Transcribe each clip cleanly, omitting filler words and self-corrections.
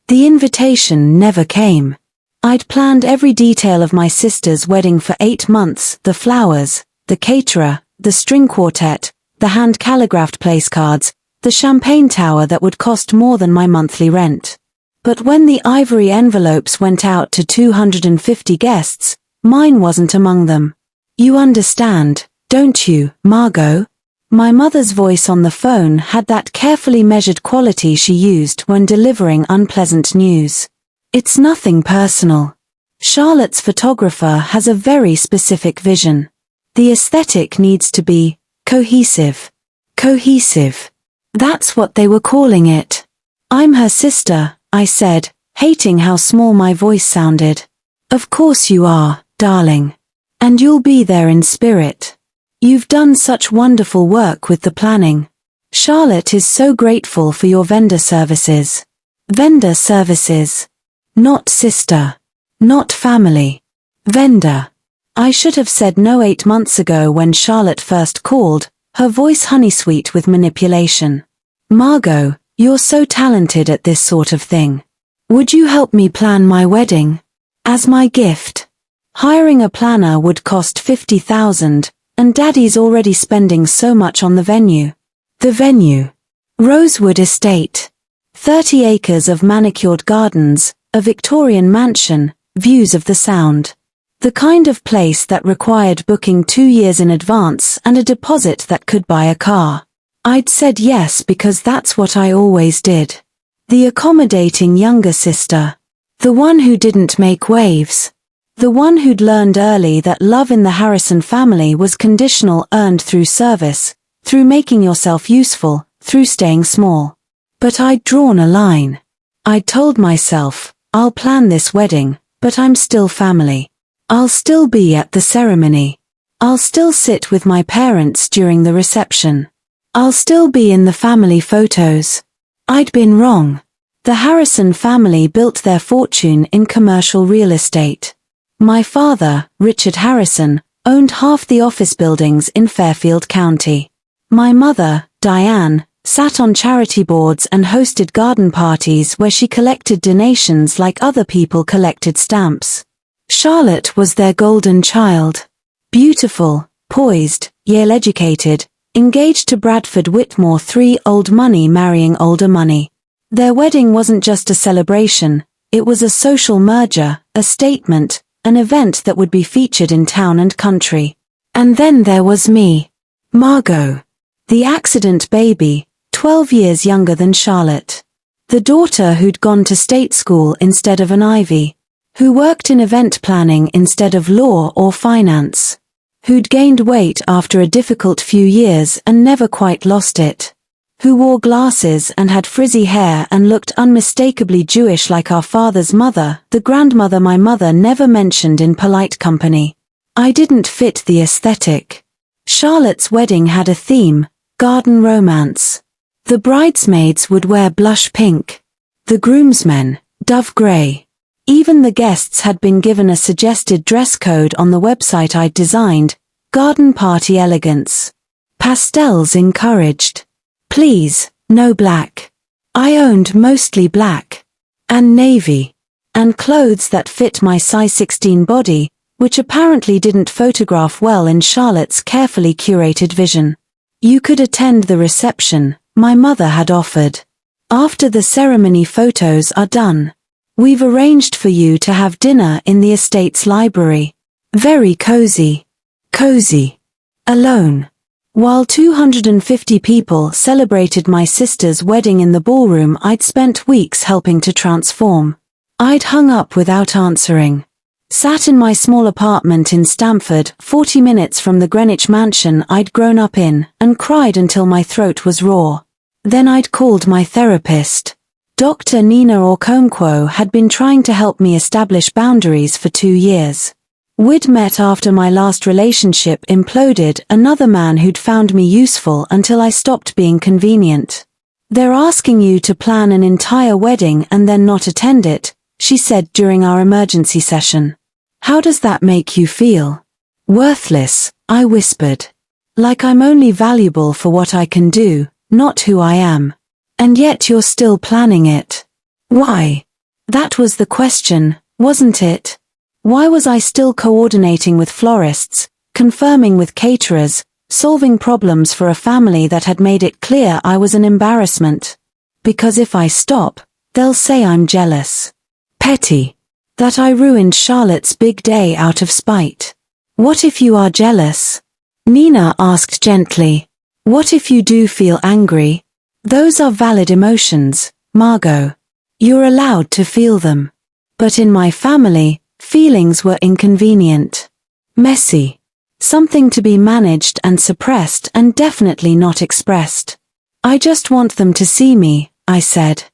The invitation never came. I'd planned every detail of my sister's wedding for 8 months, the flowers, the caterer, the string quartet, the hand-calligraphed place cards, the champagne tower that would cost more than my monthly rent. But when the ivory envelopes went out to 250 guests, mine wasn't among them. You understand, don't you, Margot? My mother's voice on the phone had that carefully measured quality she used when delivering unpleasant news. It's nothing personal. Charlotte's photographer has a very specific vision. The aesthetic needs to be cohesive. Cohesive. That's what they were calling it. I'm her sister, I said, hating how small my voice sounded. Of course you are, darling. And you'll be there in spirit. You've done such wonderful work with the planning. Charlotte is so grateful for your vendor services. Vendor services. Not sister. Not family. Vendor. I should have said no 8 months ago when Charlotte first called, her voice honey-sweet with manipulation. Margot, you're so talented at this sort of thing. Would you help me plan my wedding? As my gift. Hiring a planner would cost $50,000, and Daddy's already spending so much on the venue. The venue. Rosewood Estate. 30 acres of manicured gardens, a Victorian mansion, views of the Sound. The kind of place that required booking 2 years in advance and a deposit that could buy a car. I'd said yes because that's what I always did. The accommodating younger sister. The one who didn't make waves. The one who'd learned early that love in the Harrison family was conditional, earned through service, through making yourself useful, through staying small. But I'd drawn a line. I'd told myself, I'll plan this wedding, but I'm still family. I'll still be at the ceremony. I'll still sit with my parents during the reception. I'll still be in the family photos. I'd been wrong. The Harrison family built their fortune in commercial real estate. My father, Richard Harrison, owned half the office buildings in Fairfield County. My mother, Diane, sat on charity boards and hosted garden parties where she collected donations like other people collected stamps. Charlotte was their golden child. Beautiful, poised, Yale-educated, engaged to Bradford Whitmore, 3 old money marrying older money. Their wedding wasn't just a celebration, it was a social merger, a statement, an event that would be featured in town and country. And then there was me. Margot. The accident baby, 12 years younger than Charlotte. The daughter who'd gone to state school instead of an Ivy. Who worked in event planning instead of law or finance. Who'd gained weight after a difficult few years and never quite lost it. Who wore glasses and had frizzy hair and looked unmistakably Jewish like our father's mother, the grandmother my mother never mentioned in polite company. I didn't fit the aesthetic. Charlotte's wedding had a theme, garden romance. The bridesmaids would wear blush pink. The groomsmen, dove grey. Even the guests had been given a suggested dress code on the website I'd designed, garden party elegance. Pastels encouraged. Please, no black. I owned mostly black. And navy. And clothes that fit my size 16 body, which apparently didn't photograph well in Charlotte's carefully curated vision. You could attend the reception, my mother had offered. After the ceremony photos are done. We've arranged for you to have dinner in the estate's library. Very cozy. Cozy. Alone. While 250 people celebrated my sister's wedding in the ballroom I'd spent weeks helping to transform. I'd hung up without answering. Sat in my small apartment in Stamford, 40 minutes from the Greenwich mansion I'd grown up in, and cried until my throat was raw. Then I'd called my therapist. Dr. Nina Okonkwo had been trying to help me establish boundaries for 2 years. We'd met after my last relationship imploded, another man who'd found me useful until I stopped being convenient. They're asking you to plan an entire wedding and then not attend it, she said during our emergency session. How does that make you feel? Worthless, I whispered. Like I'm only valuable for what I can do, not who I am. And yet you're still planning it. Why? That was the question, wasn't it? Why was I still coordinating with florists, confirming with caterers, solving problems for a family that had made it clear I was an embarrassment? Because if I stop, they'll say I'm jealous. Petty. That I ruined Charlotte's big day out of spite. What if you are jealous? Nina asked gently. What if you do feel angry? Those are valid emotions, Margot. You're allowed to feel them. But in my family, feelings were inconvenient. Messy. Something to be managed and suppressed and definitely not expressed. I just want them to see me, I said.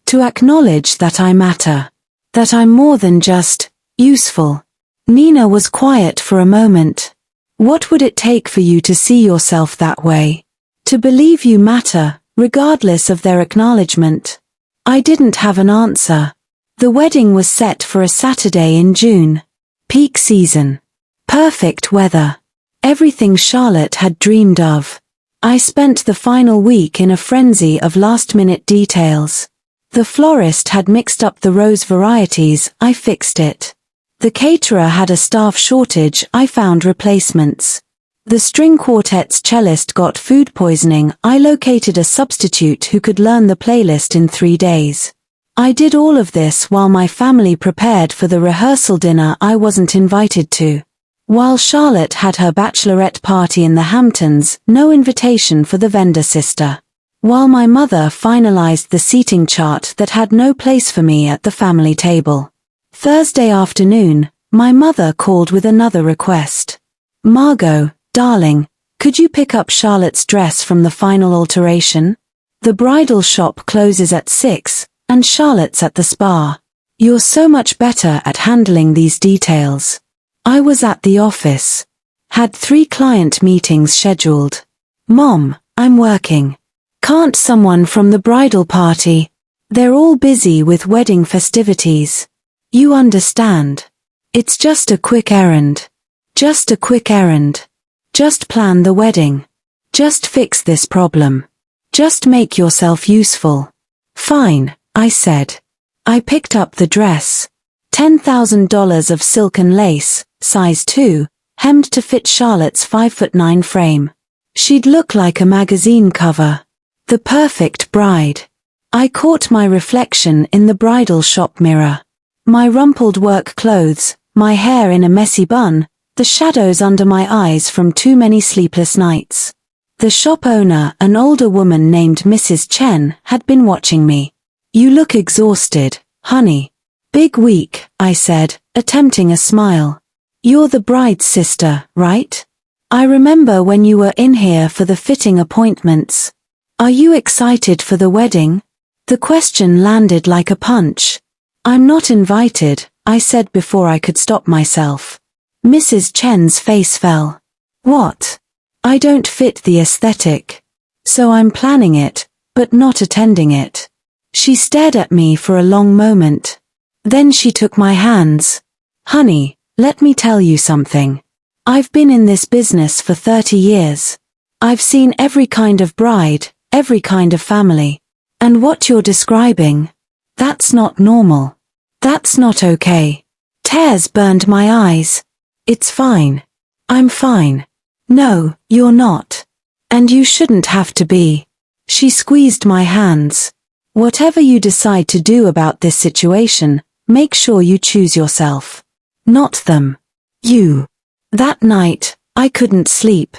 To acknowledge that I matter. That I'm more than just useful. Nina was quiet for a moment. What would it take for you to see yourself that way? To believe you matter, regardless of their acknowledgement? I didn't have an answer. The wedding was set for a Saturday in June. Peak season. Perfect weather. Everything Charlotte had dreamed of. I spent the final week in a frenzy of last-minute details. The florist had mixed up the rose varieties, I fixed it. The caterer had a staff shortage, I found replacements. The string quartet's cellist got food poisoning, I located a substitute who could learn the playlist in 3 days. I did all of this while my family prepared for the rehearsal dinner I wasn't invited to. While Charlotte had her bachelorette party in the Hamptons, no invitation for the vendor sister. While my mother finalized the seating chart that had no place for me at the family table. Thursday afternoon, my mother called with another request. Margot, darling, could you pick up Charlotte's dress from the final alteration? The bridal shop closes at 6, and Charlotte's at the spa. You're so much better at handling these details. I was at the office. Had 3 client meetings scheduled. Mom, I'm working. Can't someone from the bridal party? They're all busy with wedding festivities. You understand. It's just a quick errand. Just a quick errand. Just plan the wedding. Just fix this problem. Just make yourself useful. Fine, I said. I picked up the dress. $10,000 of silk and lace, size 2, hemmed to fit Charlotte's 5'9" frame. She'd look like a magazine cover. The perfect bride. I caught my reflection in the bridal shop mirror. My rumpled work clothes, my hair in a messy bun, the shadows under my eyes from too many sleepless nights. The shop owner, an older woman named Mrs. Chen, had been watching me. You look exhausted, honey. Big week, I said, attempting a smile. You're the bride's sister, right? I remember when you were in here for the fitting appointments. Are you excited for the wedding? The question landed like a punch. I'm not invited, I said before I could stop myself. Mrs. Chen's face fell. What? I don't fit the aesthetic. So I'm planning it, but not attending it. She stared at me for a long moment. Then she took my hands. Honey, let me tell you something. I've been in this business for 30 years. I've seen every kind of bride, every kind of family. And what you're describing, that's not normal. That's not okay. Tears burned my eyes. It's fine. I'm fine. No, you're not. And you shouldn't have to be. She squeezed my hands. Whatever you decide to do about this situation, make sure you choose yourself. Not them. You. That night, I couldn't sleep.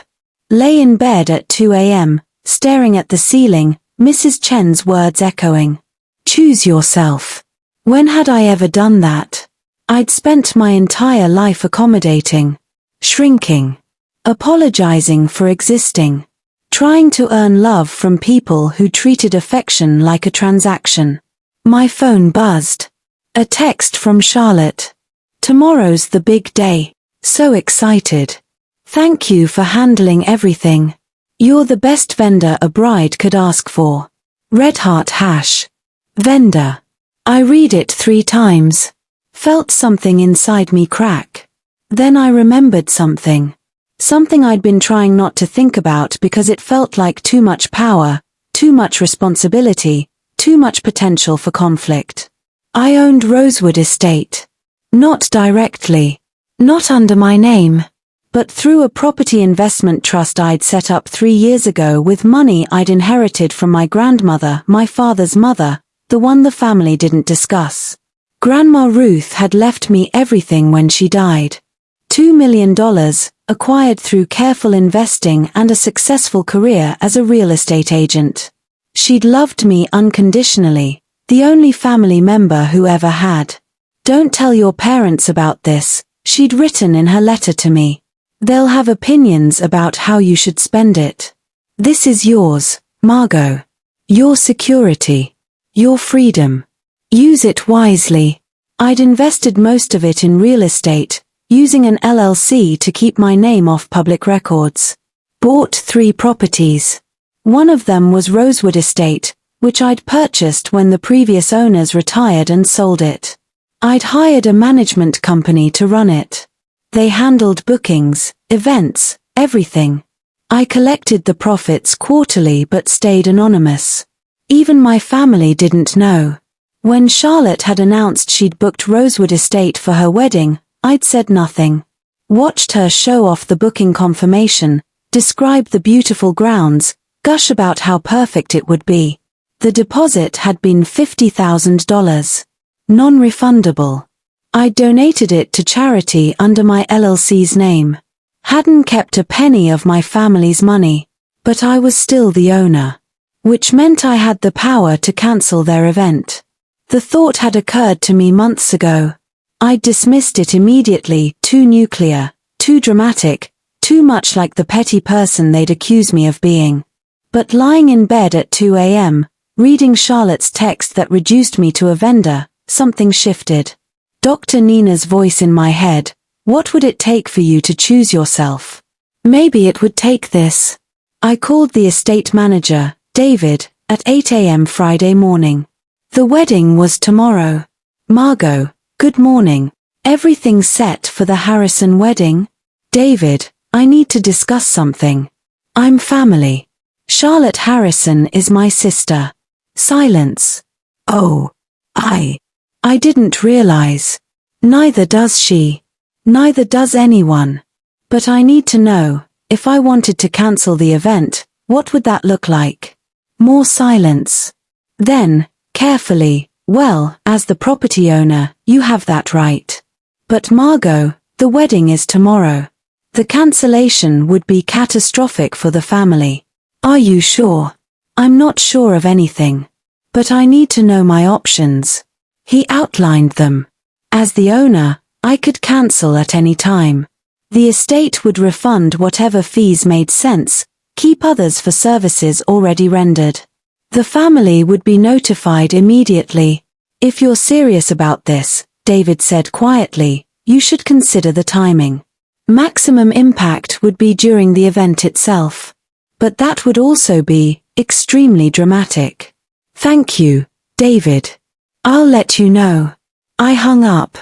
Lay in bed at 2 a.m., staring at the ceiling, Mrs. Chen's words echoing. Choose yourself. When had I ever done that? I'd spent my entire life accommodating, shrinking, apologizing for existing, trying to earn love from people who treated affection like a transaction. My phone buzzed. A text from Charlotte. Tomorrow's the big day. So excited. Thank you for handling everything. You're the best vendor a bride could ask for. Red heart hash. Vendor. I read it 3 times. Felt something inside me crack. Then I remembered something. Something I'd been trying not to think about because it felt like too much power, too much responsibility, too much potential for conflict. I owned Rosewood Estate. Not directly. Not under my name. But through a property investment trust I'd set up 3 years ago with money I'd inherited from my grandmother, my father's mother, the one the family didn't discuss. Grandma Ruth had left me everything when she died. $2 million, acquired through careful investing and a successful career as a real estate agent. She'd loved me unconditionally, the only family member who ever had. Don't tell your parents about this, she'd written in her letter to me. They'll have opinions about how you should spend it. This is yours, Margot. Your security. Your freedom. Use it wisely. I'd invested most of it in real estate, using an LLC to keep my name off public records. Bought 3 properties. One of them was Rosewood Estate, which I'd purchased when the previous owners retired and sold it. I'd hired a management company to run it. They handled bookings, events, everything. I collected the profits quarterly but stayed anonymous. Even my family didn't know. When Charlotte had announced she'd booked Rosewood Estate for her wedding, I'd said nothing. Watched her show off the booking confirmation, describe the beautiful grounds, gush about how perfect it would be. The deposit had been $50,000. Non-refundable. I donated it to charity under my LLC's name. Hadn't kept a penny of my family's money, but I was still the owner. Which meant I had the power to cancel their event. The thought had occurred to me months ago. I dismissed it immediately, too nuclear, too dramatic, too much like the petty person they'd accuse me of being. But lying in bed at 2 a.m., reading Charlotte's text that reduced me to a vendor, something shifted. Dr. Nina's voice in my head, what would it take for you to choose yourself? Maybe it would take this. I called the estate manager, David, at 8 a.m. Friday morning. The wedding was tomorrow. Margot, good morning. Everything set for the Harrison wedding? David, I need to discuss something. I'm family. Charlotte Harrison is my sister. Silence. Oh. I didn't realize. Neither does she. Neither does anyone. But I need to know, if I wanted to cancel the event, what would that look like? More silence. Then, carefully, well, as the property owner, you have that right. But Margot, the wedding is tomorrow. The cancellation would be catastrophic for the family. Are you sure? I'm not sure of anything. But I need to know my options. He outlined them. As the owner, I could cancel at any time. The estate would refund whatever fees made sense, keep others for services already rendered. The family would be notified immediately. If you're serious about this, David said quietly, you should consider the timing. Maximum impact would be during the event itself. But that would also be extremely dramatic. Thank you, David. I'll let you know. I hung up.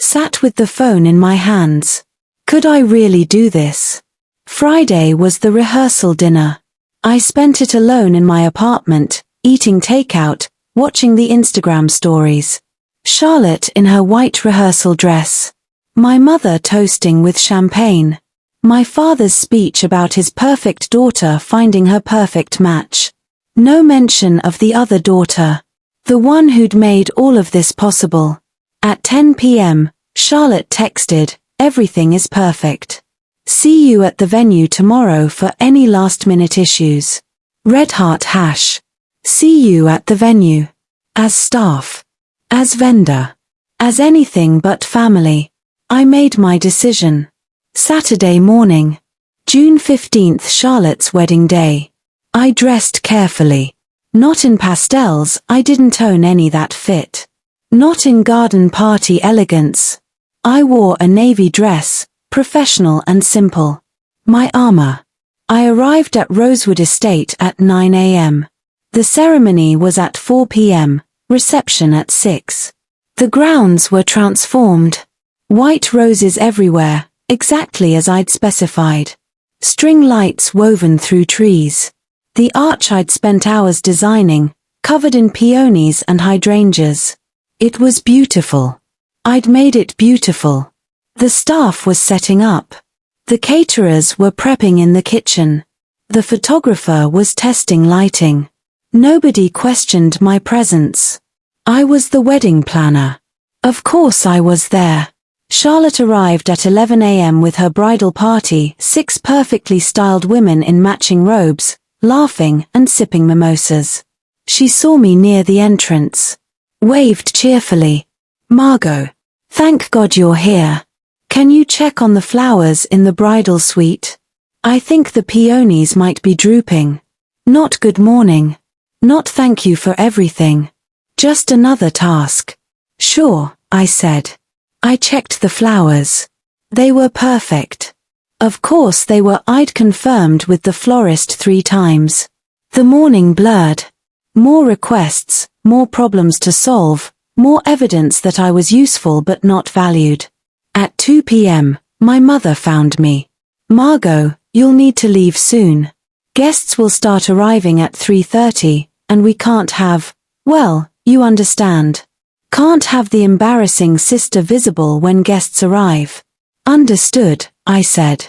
Sat with the phone in my hands. Could I really do this? Friday was the rehearsal dinner. I spent it alone in my apartment, eating takeout, watching the Instagram stories. Charlotte in her white rehearsal dress. My mother toasting with champagne. My father's speech about his perfect daughter finding her perfect match. No mention of the other daughter. The one who'd made all of this possible. At 10 p.m., Charlotte texted, everything is perfect. See you at the venue tomorrow for any last-minute issues. Red Heart Hash. See you at the venue. As staff. As vendor. As anything but family. I made my decision. Saturday morning. June 15th, Charlotte's wedding day. I dressed carefully. Not in pastels, I didn't own any that fit. Not in garden party elegance. I wore a navy dress, professional and simple. My armor. I arrived at Rosewood Estate at 9 a.m. The ceremony was at 4 p.m., reception at 6. The grounds were transformed. White roses everywhere, exactly as I'd specified. String lights woven through trees. The arch I'd spent hours designing, covered in peonies and hydrangeas. It was beautiful. I'd made it beautiful. The staff was setting up. The caterers were prepping in the kitchen. The photographer was testing lighting. Nobody questioned my presence. I was the wedding planner. Of course I was there. Charlotte arrived at 11 a.m. with her bridal party, 6 perfectly styled women in matching robes, laughing and sipping mimosas. She saw me near the entrance. Waved cheerfully. "Margot, thank God you're here. Can you check on the flowers in the bridal suite? I think the peonies might be drooping. Not good morning. Not thank you for everything. Just another task." "Sure," I said. I checked the flowers. They were perfect. Of course they were. I'd confirmed with the florist 3 times. The morning blurred. More requests, more problems to solve, more evidence that I was useful but not valued. At 2 p.m., my mother found me. "Margot, you'll need to leave soon. Guests will start arriving at 3:30, and we can't have, well, you understand. Can't have the embarrassing sister visible when guests arrive." "Understood," I said.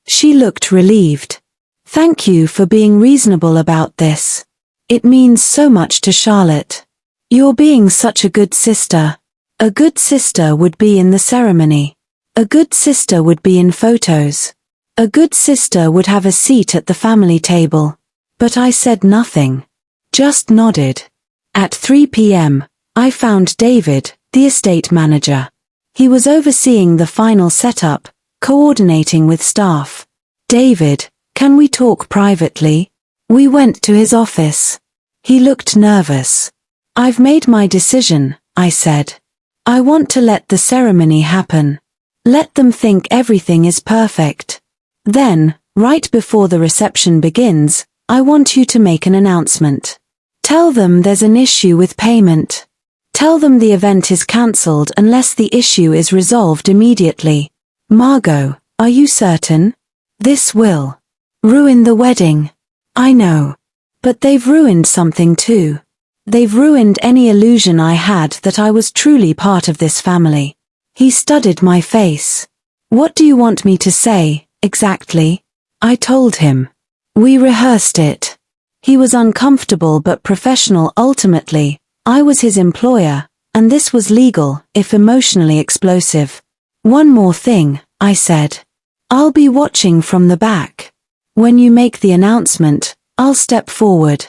She looked relieved. "Thank you for being reasonable about this. It means so much to Charlotte. You're being such a good sister. A good sister would be in the ceremony. A good sister would be in photos. A good sister would have a seat at the family table." But I said nothing. Just nodded. At 3 p.m., I found David, the estate manager. He was overseeing the final setup, coordinating with staff. "David, can we talk privately?" We went to his office. He looked nervous. "I've made my decision," I said. "I want to let the ceremony happen. Let them think everything is perfect. Then, right before the reception begins, I want you to make an announcement. Tell them there's an issue with payment. Tell them the event is cancelled unless the issue is resolved immediately." "Margot, are you certain? This will ruin the wedding." "I know. But they've ruined something too. They've ruined any illusion I had that I was truly part of this family." He studied my face. "What do you want me to say, exactly?" I told him. We rehearsed it. He was uncomfortable but professional. Ultimately, I was his employer, and this was legal, if emotionally explosive. "One more thing," I said. "I'll be watching from the back. When you make the announcement, I'll step forward.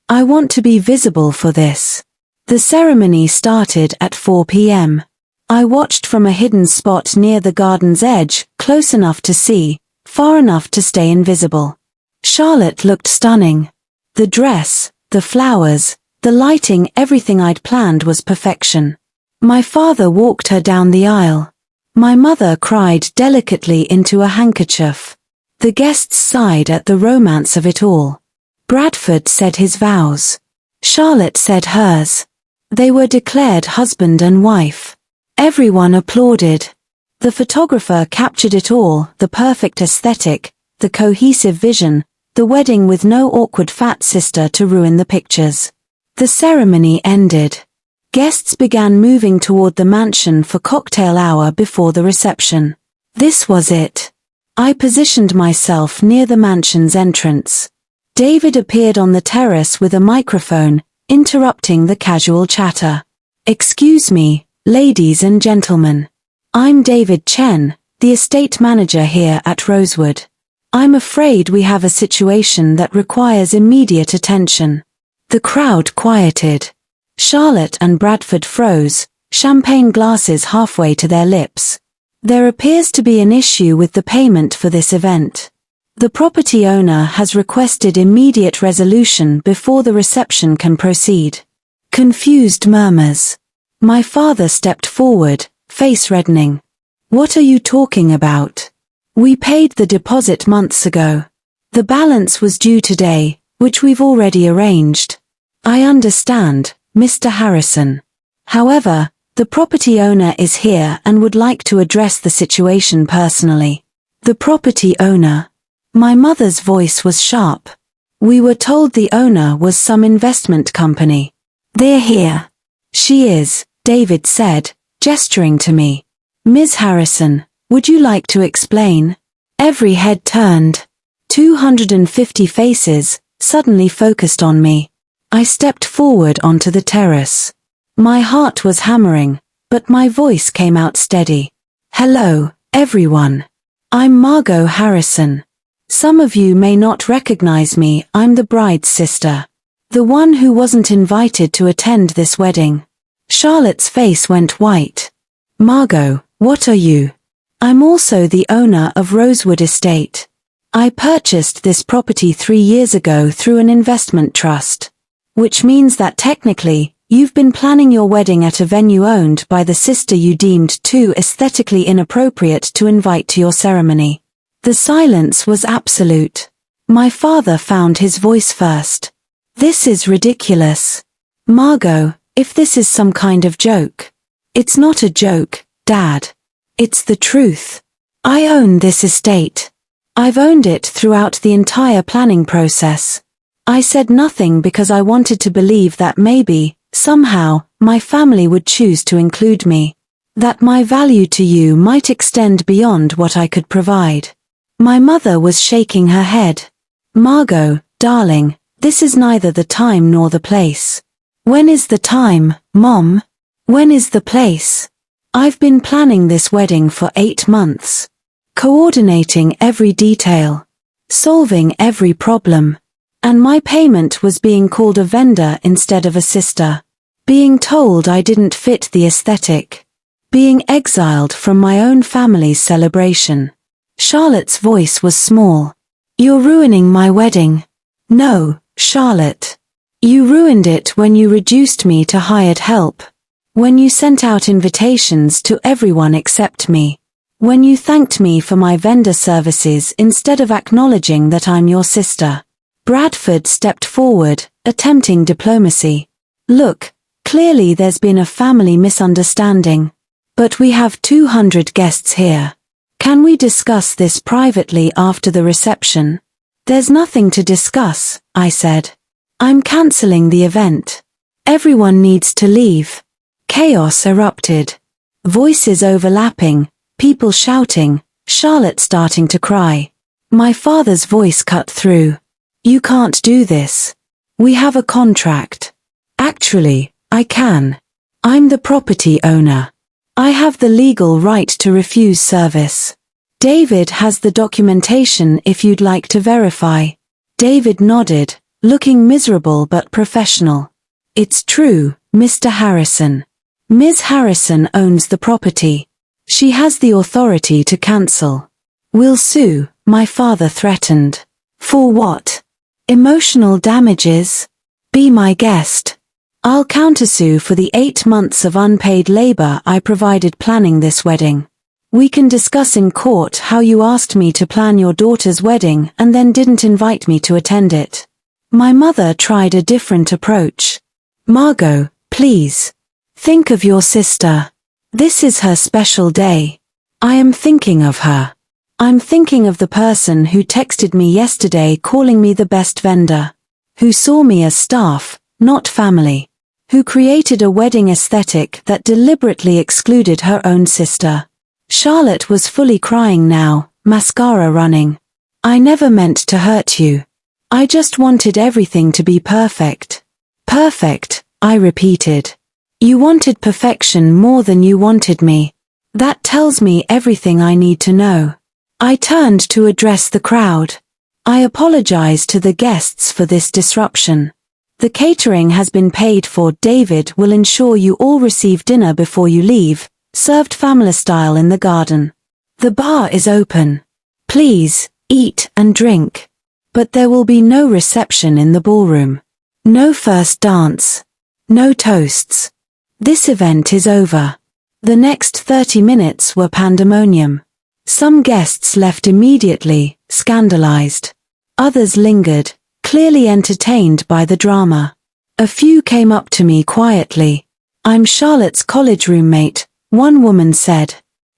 I want to be visible for this." The ceremony started at 4 p.m. I watched from a hidden spot near the garden's edge, close enough to see, far enough to stay invisible. Charlotte looked stunning. The dress, the flowers, the lighting, everything I'd planned was perfection. My father walked her down the aisle. My mother cried delicately into a handkerchief. The guests sighed at the romance of it all. Bradford said his vows. Charlotte said hers. They were declared husband and wife. Everyone applauded. The photographer captured it all, the perfect aesthetic, the cohesive vision, the wedding with no awkward fat sister to ruin the pictures. The ceremony ended. Guests began moving toward the mansion for cocktail hour before the reception. This was it. I positioned myself near the mansion's entrance. David appeared on the terrace with a microphone, interrupting the casual chatter. "Excuse me, ladies and gentlemen. I'm David Chen, the estate manager here at Rosewood. I'm afraid we have a situation that requires immediate attention." The crowd quieted. Charlotte and Bradford froze, champagne glasses halfway to their lips. "There appears to be an issue with the payment for this event. The property owner has requested immediate resolution before the reception can proceed." Confused murmurs. My father stepped forward, face reddening. "What are you talking about? We paid the deposit months ago. The balance was due today, which we've already arranged." "I understand, Mr. Harrison. However, the property owner is here and would like to address the situation personally." "The property owner?" My mother's voice was sharp. "We were told the owner was some investment company." "They're here." "She is, David said, gesturing to me. Ms. Harrison, would you like to explain? Every head turned. 250 faces suddenly focused on me. I stepped forward onto the terrace. My heart was hammering, but my voice came out steady. Hello, everyone. I'm Margot Harrison. Some of you may not recognize me. I'm the bride's sister. The one who wasn't invited to attend this wedding. Charlotte's face went white. Margot, what are you? I'm also the owner of Rosewood Estate. I purchased this property 3 years ago through an investment trust. Which means that technically, you've been planning your wedding at a venue owned by the sister you deemed too aesthetically inappropriate to invite to your ceremony. The silence was absolute. My father found his voice first. This is ridiculous. Margot, if this is some kind of joke. It's not a joke, Dad. It's the truth. I own this estate. I've owned it throughout the entire planning process. I said nothing because I wanted to believe that maybe, somehow, my family would choose to include me. That my value to you might extend beyond what I could provide. My mother was shaking her head. Margot, darling, this is neither the time nor the place. When is the time, Mom? When is the place? I've been planning this wedding for 8 months. Coordinating every detail. Solving every problem. And my payment was being called a vendor instead of a sister. Being told I didn't fit the aesthetic. Being exiled from my own family's celebration. Charlotte's voice was small. You're ruining my wedding. No, Charlotte. You ruined it when you reduced me to hired help. When you sent out invitations to everyone except me. When you thanked me for my vendor services instead of acknowledging that I'm your sister. Bradford stepped forward, attempting diplomacy. Look, clearly there's been a family misunderstanding. But we have 200 guests here. Can we discuss this privately after the reception? There's nothing to discuss, I said. I'm cancelling the event. Everyone needs to leave. Chaos erupted. Voices overlapping, people shouting, Charlotte starting to cry. My father's voice cut through. You can't do this. We have a contract. Actually, I can. I'm the property owner. I have the legal right to refuse service. David has the documentation if you'd like to verify. David nodded, looking miserable but professional. It's true, Mr. Harrison. Ms. Harrison owns the property. She has the authority to cancel. We'll sue, my father threatened. For what? Emotional damages? Be my guest. I'll countersue for the 8 months of unpaid labor I provided planning this wedding. We can discuss in court how you asked me to plan your daughter's wedding and then didn't invite me to attend it. My mother tried a different approach. Margot, please. Think of your sister. This is her special day. I am thinking of her. I'm thinking of the person who texted me yesterday calling me the best vendor. Who saw me as staff, not family. Who created a wedding aesthetic that deliberately excluded her own sister. Charlotte was fully crying now, mascara running. I never meant to hurt you. I just wanted everything to be perfect. Perfect, I repeated. You wanted perfection more than you wanted me. That tells me everything I need to know. I turned to address the crowd. I apologize to the guests for this disruption. The catering has been paid for. David will ensure you all receive dinner before you leave, served family style in the garden. The bar is open. Please, eat and drink. But there will be no reception in the ballroom. No first dance. No toasts. This event is over. The next 30 minutes were pandemonium. Some guests left immediately, scandalized. Others lingered, clearly entertained by the drama. A few came up to me quietly. I'm Charlotte's college roommate, one woman said.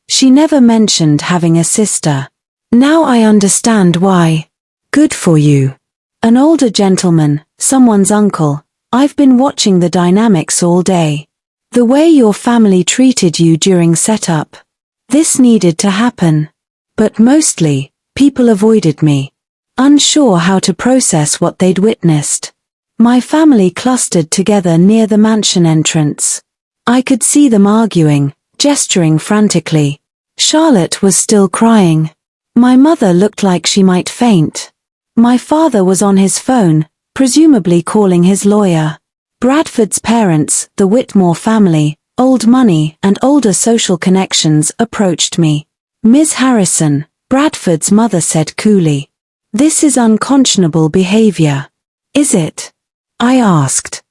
She never mentioned having a sister. Now I understand why. Good for you. An older gentleman, someone's uncle. I've been watching the dynamics all day. The way your family treated you during setup. This needed to happen. But mostly, people avoided me, unsure how to process what they'd witnessed. My family clustered together near the mansion entrance. I could see them arguing, gesturing frantically. Charlotte was still crying. My mother looked like she might faint. My father was on his phone, presumably calling his lawyer. Bradford's parents, the Whitmore family, old money and older social connections, approached me. Ms. Harrison, Bradford's mother said coolly. This is unconscionable behavior. Is it? I asked.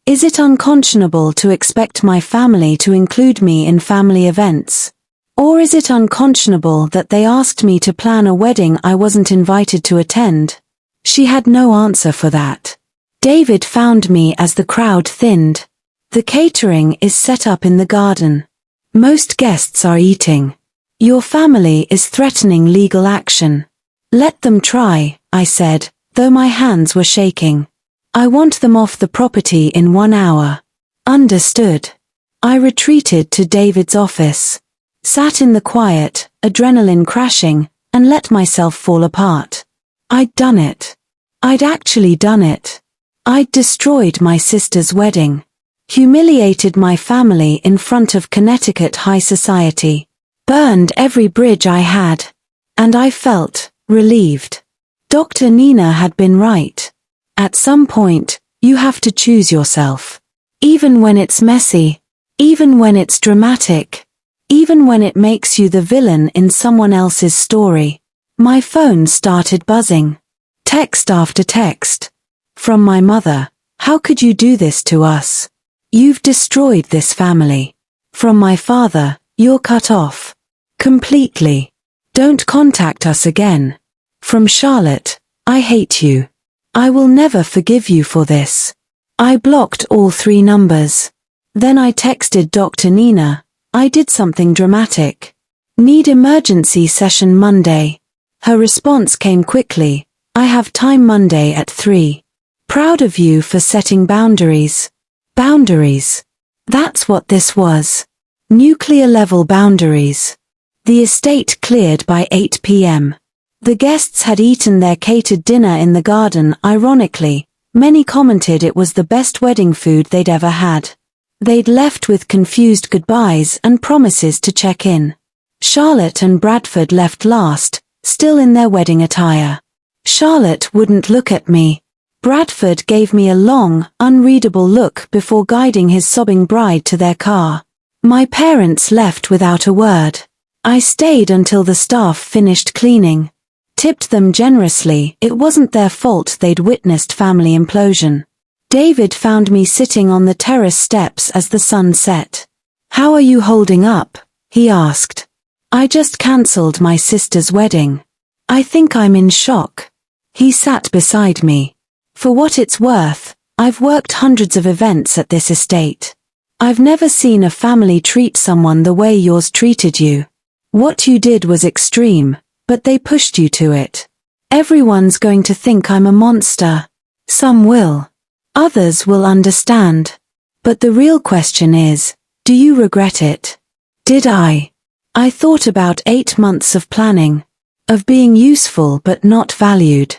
Is it unconscionable to expect my family to include me in family events? Or is it unconscionable that they asked me to plan a wedding I wasn't invited to attend? She had no answer for that. David found me as the crowd thinned. The catering is set up in the garden. Most guests are eating. Your family is threatening legal action. Let them try, I said, though my hands were shaking. I want them off the property in 1 hour. Understood. I retreated to David's office. Sat in the quiet, adrenaline crashing, and let myself fall apart. I'd done it. I'd actually done it. I'd destroyed my sister's wedding. Humiliated my family in front of Connecticut high society. Burned every bridge I had. And I felt relieved. Dr. Nina had been right. At some point, you have to choose yourself. Even when it's messy. Even when it's dramatic. Even when it makes you the villain in someone else's story. My phone started buzzing. Text after text. From my mother, how could you do this to us? You've destroyed this family. From my father, you're cut off. Completely. Don't contact us again. From Charlotte, I hate you. I will never forgive you for this. I blocked all 3 numbers. Then I texted Dr. Nina. I did something dramatic. Need emergency session Monday. Her response came quickly. I have time Monday at 3. Proud of you for setting boundaries. Boundaries. That's what this was. Nuclear-level boundaries. The estate cleared by 8 p.m. The guests had eaten their catered dinner in the garden. Ironically, many commented it was the best wedding food they'd ever had. They'd left with confused goodbyes and promises to check in. Charlotte and Bradford left last, still in their wedding attire. Charlotte wouldn't look at me. Bradford gave me a long, unreadable look before guiding his sobbing bride to their car. My parents left without a word. I stayed until the staff finished cleaning. Tipped them generously. It wasn't their fault they'd witnessed family implosion. David found me sitting on the terrace steps as the sun set. How are you holding up? He asked. I just cancelled my sister's wedding. I think I'm in shock. He sat beside me. For what it's worth, I've worked hundreds of events at this estate. I've never seen a family treat someone the way yours treated you. What you did was extreme, but they pushed you to it. Everyone's going to think I'm a monster. Some will. Others will understand. But the real question is, do you regret it? Did I? I thought about 8 months of planning. Of being useful but not valued.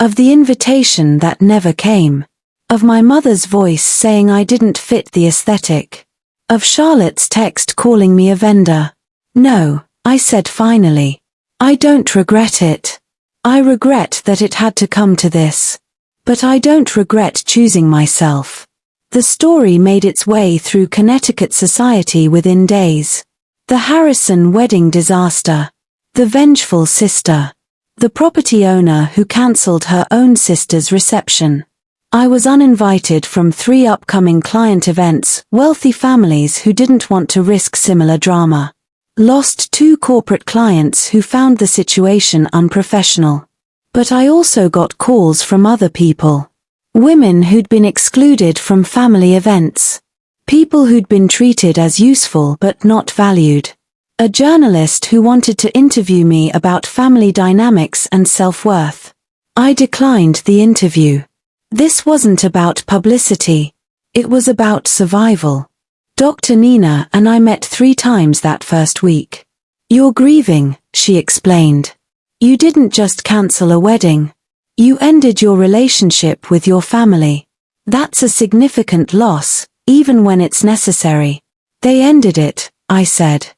Of the invitation that never came. Of my mother's voice saying I didn't fit the aesthetic. Of Charlotte's text calling me a vendor. No, I said finally. I don't regret it. I regret that it had to come to this. But I don't regret choosing myself. The story made its way through Connecticut society within days. The Harrison wedding disaster. The vengeful sister. The property owner who cancelled her own sister's reception. I was uninvited from 3 upcoming client events, wealthy families who didn't want to risk similar drama. Lost 2 corporate clients who found the situation unprofessional. But I also got calls from other people. Women who'd been excluded from family events. People who'd been treated as useful but not valued. A journalist who wanted to interview me about family dynamics and self-worth. I declined the interview. This wasn't about publicity. It was about survival. Dr. Nina and I met 3 times that first week. You're grieving, she explained. You didn't just cancel a wedding. You ended your relationship with your family. That's a significant loss, even when it's necessary. They ended it, I said.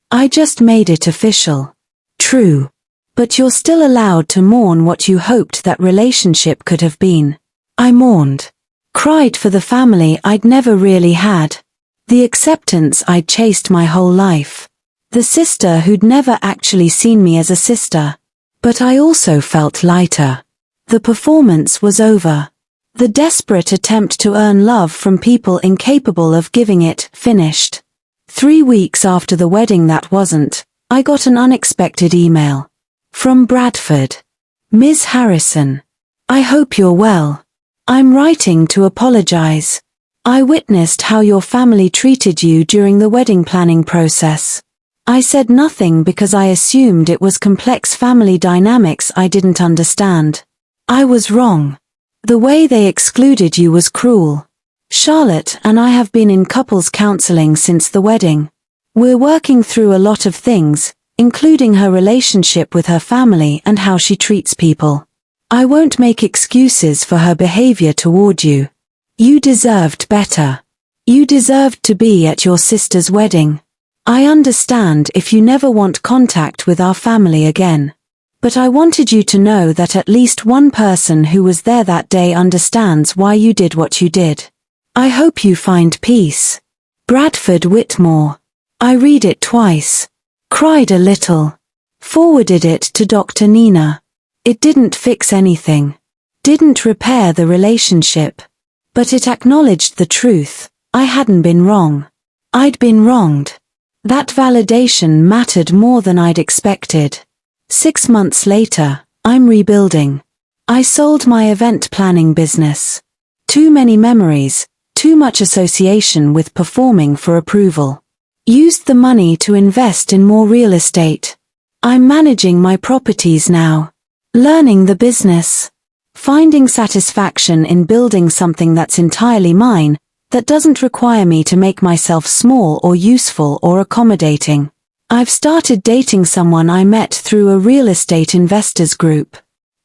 I just made it official. True. But you're still allowed to mourn what you hoped that relationship could have been. I mourned. Cried for the family I'd never really had. The acceptance I'd chased my whole life. The sister who'd never actually seen me as a sister. But I also felt lighter. The performance was over. The desperate attempt to earn love from people incapable of giving it finished. 3 weeks after the wedding that wasn't, I got an unexpected email. From Bradford. Ms. Harrison. I hope you're well. I'm writing to apologize. I witnessed how your family treated you during the wedding planning process. I said nothing because I assumed it was complex family dynamics I didn't understand. I was wrong. The way they excluded you was cruel. Charlotte and I have been in couples counseling since the wedding. We're working through a lot of things, including her relationship with her family and how she treats people. I won't make excuses for her behavior toward you. You deserved better. You deserved to be at your sister's wedding. I understand if you never want contact with our family again. But I wanted you to know that at least one person who was there that day understands why you did what you did. I hope you find peace. Bradford Whitmore. I read it twice. Cried a little. Forwarded it to Dr. Nina. It didn't fix anything. Didn't repair the relationship. But it acknowledged the truth. I hadn't been wrong. I'd been wronged. That validation mattered more than I'd expected. 6 months later, I'm rebuilding. I sold my event planning business. Too many memories, too much association with performing for approval. Used the money to invest in more real estate. I'm managing my properties now. Learning the business. Finding satisfaction in building something that's entirely mine, that doesn't require me to make myself small or useful or accommodating. I've started dating someone I met through a real estate investors group.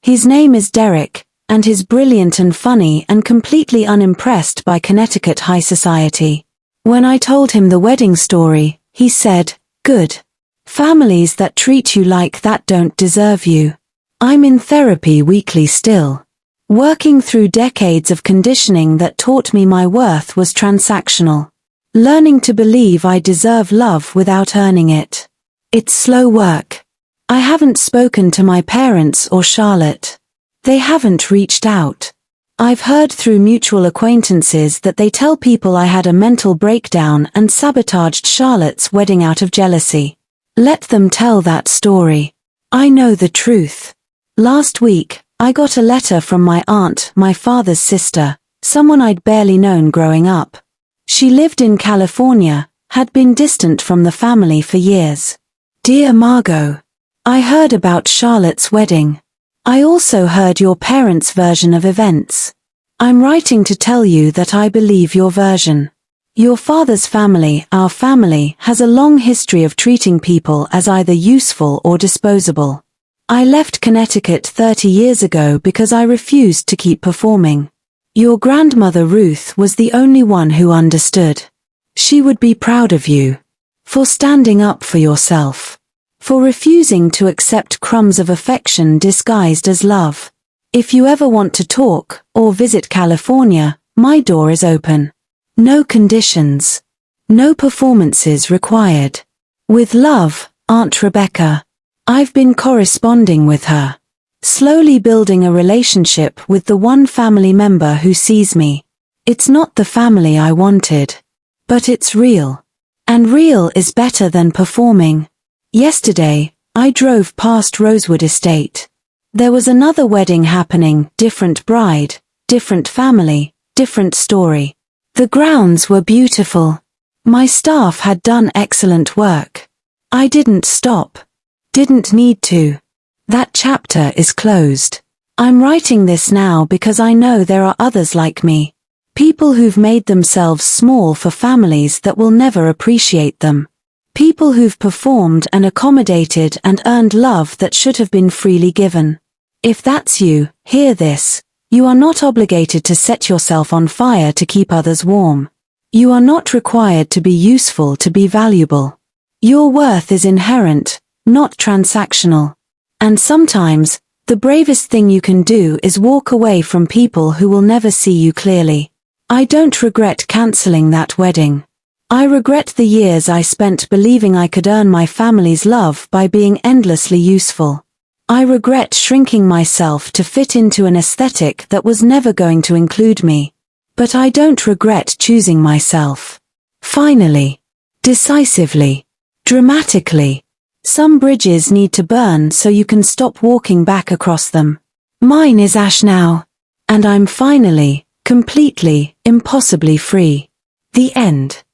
His name is Derek, and he's brilliant and funny and completely unimpressed by Connecticut high society. When I told him the wedding story, he said, "Good. Families that treat you like that don't deserve you." I'm in therapy weekly still. Working through decades of conditioning that taught me my worth was transactional. Learning to believe I deserve love without earning it. It's slow work. I haven't spoken to my parents or Charlotte. They haven't reached out. I've heard through mutual acquaintances that they tell people I had a mental breakdown and sabotaged Charlotte's wedding out of jealousy. Let them tell that story. I know the truth. Last week, I got a letter from my aunt, my father's sister, someone I'd barely known growing up. She lived in California, had been distant from the family for years. Dear Margot, I heard about Charlotte's wedding. I also heard your parents' version of events. I'm writing to tell you that I believe your version. Your father's family, our family, has a long history of treating people as either useful or disposable. I left Connecticut 30 years ago because I refused to keep performing. Your grandmother Ruth was the only one who understood. She would be proud of you. For standing up for yourself. For refusing to accept crumbs of affection disguised as love. If you ever want to talk, or visit California, my door is open. No conditions. No performances required. With love, Aunt Rebecca. I've been corresponding with her. Slowly building a relationship with the one family member who sees me. It's not the family I wanted. But it's real. And real is better than performing. Yesterday, I drove past Rosewood Estate. There was another wedding happening, different bride, different family, different story. The grounds were beautiful. My staff had done excellent work. I didn't stop. Didn't need to. That chapter is closed. I'm writing this now because I know there are others like me. People who've made themselves small for families that will never appreciate them. People who've performed and accommodated and earned love that should have been freely given. If that's you, hear this. You are not obligated to set yourself on fire to keep others warm. You are not required to be useful to be valuable. Your worth is inherent, not transactional. And sometimes, the bravest thing you can do is walk away from people who will never see you clearly. I don't regret cancelling that wedding. I regret the years I spent believing I could earn my family's love by being endlessly useful. I regret shrinking myself to fit into an aesthetic that was never going to include me. But I don't regret choosing myself. Finally. Decisively. Dramatically. Some bridges need to burn so you can stop walking back across them. Mine is ash now. And I'm finally, completely, impossibly free. The end.